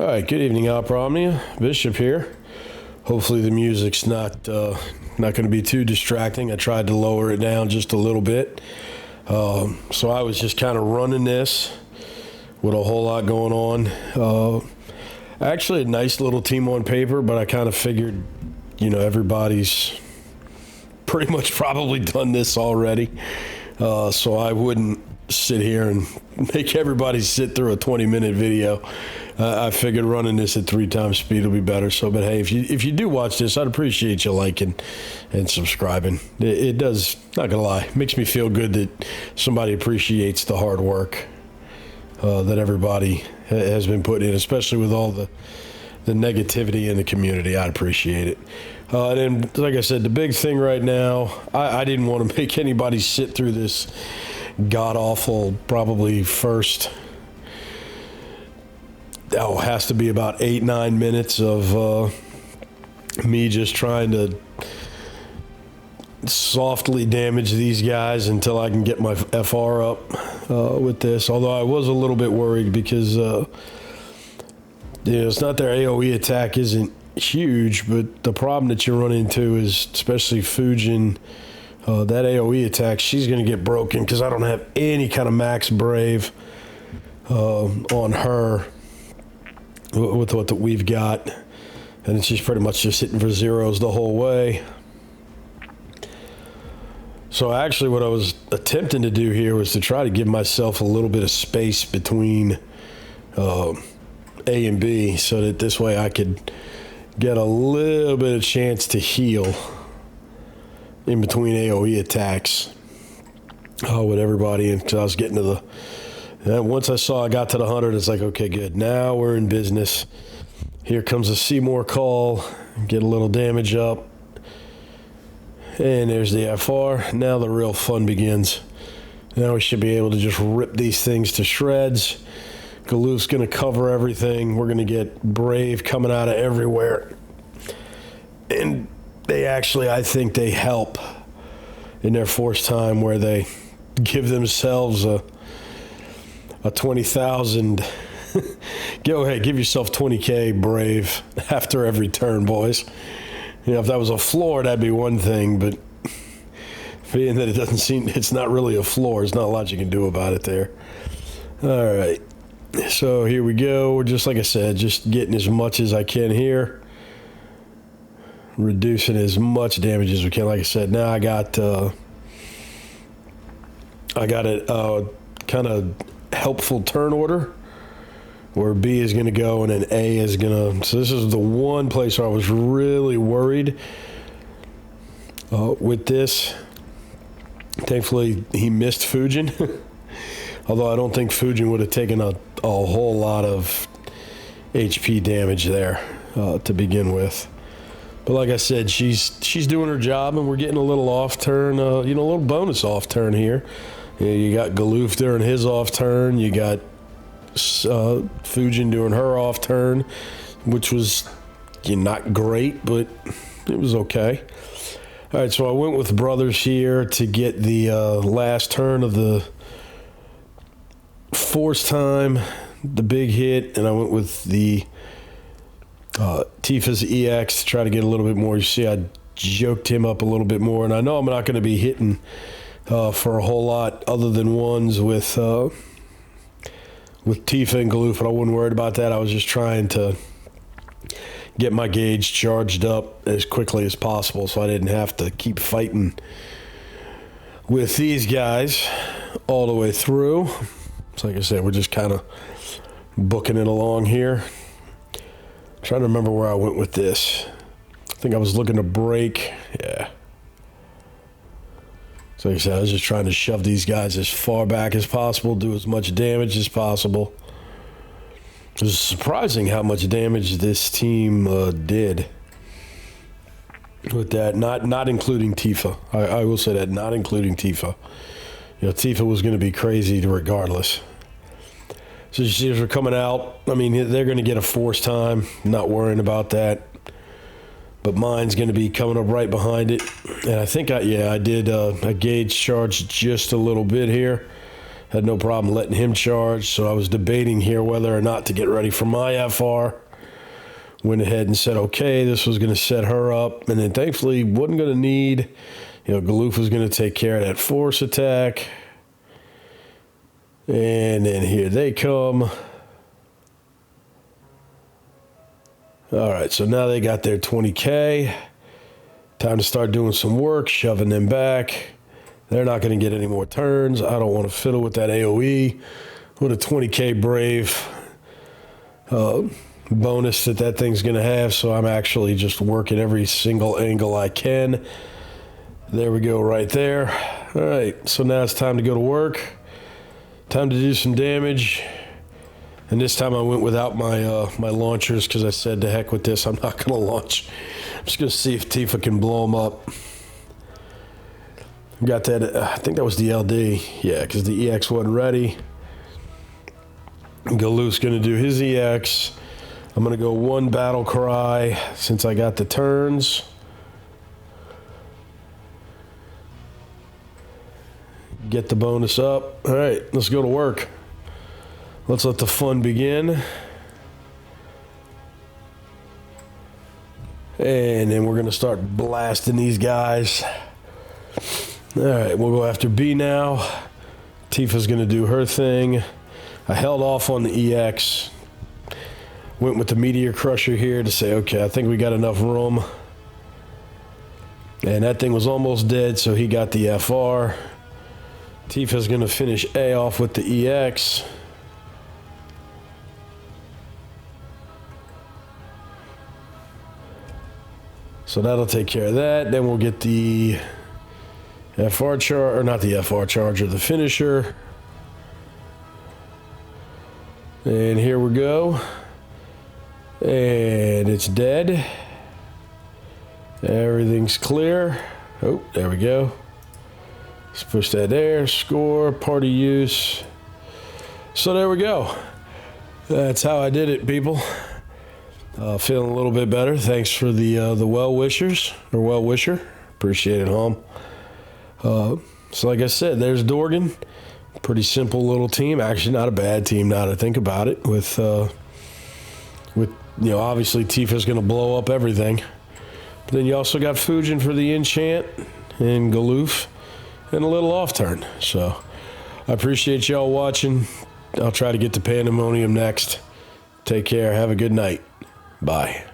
All right, good evening, Opera Omnia. Bishop here. Hopefully the music's not going to be too distracting. I tried to lower it down just a little bit. So I was just kind of running this with a whole lot going on. Actually, a nice little team on paper, but I kind of figured, everybody's pretty much probably done this already. So I wouldn't sit here and make everybody sit through a 20-minute video. I figured running this at 3 times speed will be better. So, but hey, if you do watch this, I'd appreciate you liking and subscribing. It does, not gonna lie, makes me feel good that somebody appreciates the hard work that everybody has been putting in, especially with all the negativity in the community. I'd appreciate it. And then, like I said, the big thing right now, I didn't want to make anybody sit through this god-awful, probably first, has to be about 8-9 minutes of me just trying to softly damage these guys until I can get my FR up with this. Although I was a little bit worried because it's not their AoE attack isn't huge, but the problem that you run into is, especially Fujin, that AoE attack, she's going to get broken because I don't have any kind of max brave on her with what we've got, and she's pretty much just hitting for zeros the whole way. So actually what I was attempting to do here was to try to give myself a little bit of space between A and B, so that this way I could get a little bit of chance to heal in between AoE attacks with everybody. And I was getting to once I got to the 100, it's like, okay, good. Now we're in business. Here comes a Seymour call. Get a little damage up. And there's the FR. Now the real fun begins. Now we should be able to just rip these things to shreds. Galuf's going to cover everything. We're going to get Brave coming out of everywhere. And they actually, I think they help in their force time where they give themselves a 20,000. Go ahead, give yourself 20K Brave after every turn, boys. If that was a floor, that'd be one thing, but being that it's not really a floor, there's not a lot you can do about it there. All right, so here we go. We're just, like I said, just getting as much as I can here. Reducing as much damage as we can. Like I said, now I got it kind of helpful turn order where B is going to go and then A is going to. So this is the one place where I was really worried with this. Thankfully, he missed Fujin. Although I don't think Fujin would have taken a whole lot of HP damage there to begin with. But like I said, she's doing her job, and we're getting a little off turn, a little bonus off turn here. You got Galuf during his off turn. You got Fujin doing her off turn, which was not great, but it was okay. All right, so I went with Brothers here to get the last turn of the force time, the big hit, and I went with the Tifa's EX to try to get a little bit more. You see, I joked him up a little bit more, and I know I'm not going to be hitting for a whole lot other than ones with Tifa and Galuf, but I wasn't worried about that. I was just trying to get my gauge charged up as quickly as possible so I didn't have to keep fighting with these guys all the way through. So like I said, we're just kind of booking it along here. I'm trying to remember where I went with this. I think I was looking to break. Yeah. So like I said, I was just trying to shove these guys as far back as possible, do as much damage as possible. It was surprising how much damage this team did with that, not including Tifa. I will say that, not including Tifa. Tifa was going to be crazy regardless. So you see, as we're coming out, I mean, they're going to get a force time, not worrying about that. But mine's going to be coming up right behind it. And I think I did a gauge charge just a little bit here. Had no problem letting him charge, so I was debating here whether or not to get ready for my FR. Went ahead and said, okay, this was going to set her up, and then thankfully wasn't going to need, Galuf was going to take care of that force attack. And then here they come. All right, so now they got their 20K. Time to start doing some work, shoving them back. They're not going to get any more turns. I don't want to fiddle with that AoE. With a 20K Brave bonus that thing's going to have, so I'm actually just working every single angle I can. There we go right there. All right, so now it's time to go to work. Time to do some damage. And this time I went without my my launchers because I said, to heck with this, I'm not going to launch. I'm just going to see if Tifa can blow them up. Got that, I think that was the LD. Yeah, because the EX wasn't ready. Galuf's going to do his EX. I'm going to go one battle cry since I got the turns. Get the bonus up. All right, let's go to work. Let's let the fun begin. And then we're going to start blasting these guys. All right, we'll go after B now. Tifa's going to do her thing. I held off on the EX. Went with the Meteor Crusher here to say, okay, I think we got enough room. And that thing was almost dead, so he got the FR. Tifa's going to finish A off with the EX. So that'll take care of that. Then we'll get the FR charge, or not the FR charger, the finisher. And here we go. And it's dead. Everything's clear. Oh, there we go. Let's push that there. Score, party use. So there we go. That's how I did it, people. Feeling a little bit better. Thanks for the well-wishers, or well-wisher. Appreciate it, home. So like I said, there's Dorgann. Pretty simple little team. Actually, not a bad team now that I think about it. With obviously Tifa's going to blow up everything. But then you also got Fujin for the enchant and Galuf and a little off turn. So I appreciate y'all watching. I'll try to get to Pandemonium next. Take care. Have a good night. Bye.